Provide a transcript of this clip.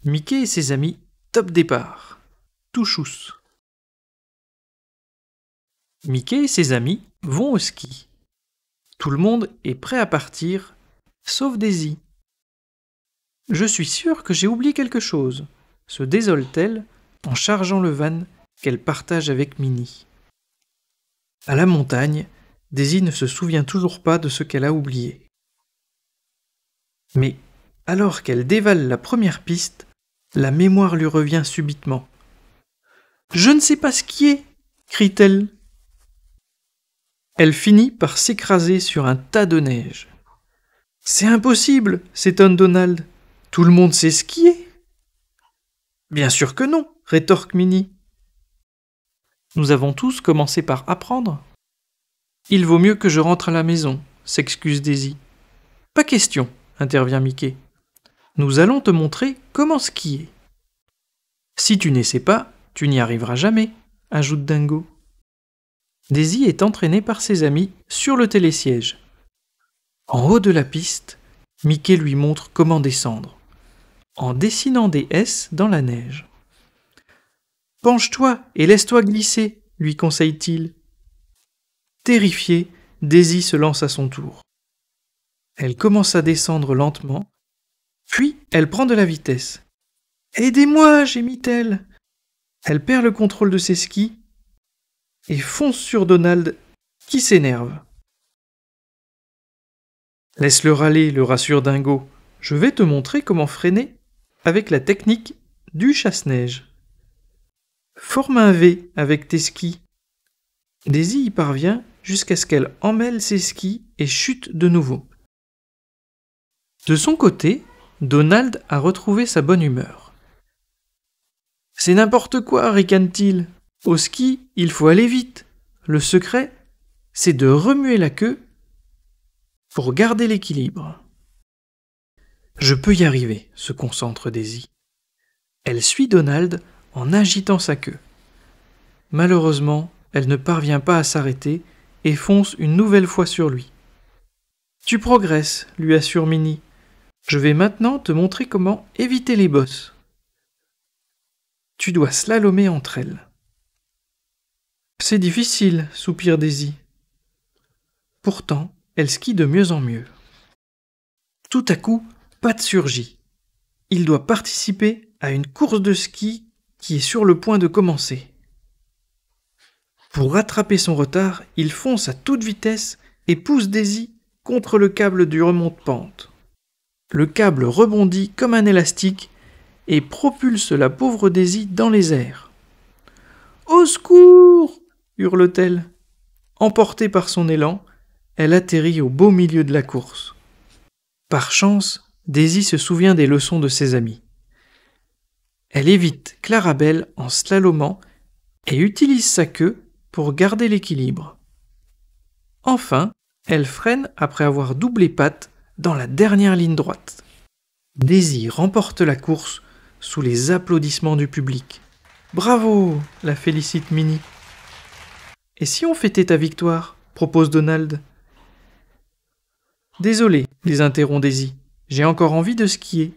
Mickey et ses amis, top départ. Touchous. Mickey et ses amis vont au ski. Tout le monde est prêt à partir, sauf Daisy. Je suis sûre que j'ai oublié quelque chose, se désole-t-elle en chargeant le van qu'elle partage avec Minnie. À la montagne, Daisy ne se souvient toujours pas de ce qu'elle a oublié. Mais alors qu'elle dévale la première piste, la mémoire lui revient subitement. « Je ne sais pas skier !» crie-t-elle. Elle finit par s'écraser sur un tas de neige. « C'est impossible !» s'étonne Donald. « Tout le monde sait skier !»« Bien sûr que non !» rétorque Minnie. « Nous avons tous commencé par apprendre. »« Il vaut mieux que je rentre à la maison » s'excuse Daisy. « Pas question !» intervient Mickey. « Nous allons te montrer comment skier. »« Si tu n'essaies pas, tu n'y arriveras jamais » ajoute Dingo. Daisy est entraînée par ses amis sur le télésiège. En haut de la piste, Mickey lui montre comment descendre, en dessinant des S dans la neige. « Penche-toi et laisse-toi glisser » lui conseille-t-il. Terrifiée, Daisy se lance à son tour. Elle commence à descendre lentement, puis elle prend de la vitesse. « Aidez-moi » gémit-elle. Elle perd le contrôle de ses skis et fonce sur Donald, qui s'énerve. « Laisse-le râler » le rassure Dingo. « Je vais te montrer comment freiner avec la technique du chasse-neige. Forme un V avec tes skis. » Daisy y parvient jusqu'à ce qu'elle emmêle ses skis et chute de nouveau. De son côté, Donald a retrouvé sa bonne humeur. « C'est n'importe quoi » ricane-t-il. « Au ski, il faut aller vite. Le secret, c'est de remuer la queue pour garder l'équilibre. » « Je peux y arriver » se concentre Daisy. Elle suit Donald en agitant sa queue. Malheureusement, elle ne parvient pas à s'arrêter et fonce une nouvelle fois sur lui. « Tu progresses » lui assure Minnie. « Je vais maintenant te montrer comment éviter les bosses. Tu dois slalomer entre elles. » « C'est difficile » soupire Daisy. Pourtant, elle skie de mieux en mieux. Tout à coup, Pat surgit. Il doit participer à une course de ski qui est sur le point de commencer. Pour rattraper son retard, il fonce à toute vitesse et pousse Daisy contre le câble du remonte-pente. Le câble rebondit comme un élastique et propulse la pauvre Daisy dans les airs. « Au secours !» hurle-t-elle. Emportée par son élan, elle atterrit au beau milieu de la course. Par chance, Daisy se souvient des leçons de ses amis. Elle évite Clarabelle en slalomant et utilise sa queue pour garder l'équilibre. Enfin, elle freine après avoir doublé Pat dans la dernière ligne droite. Daisy remporte la course sous les applaudissements du public. « Bravo !» la félicite Minnie. « Et si on fêtait ta victoire ?» propose Donald. « Désolé » les interrompt Daisy. « J'ai encore envie de skier. »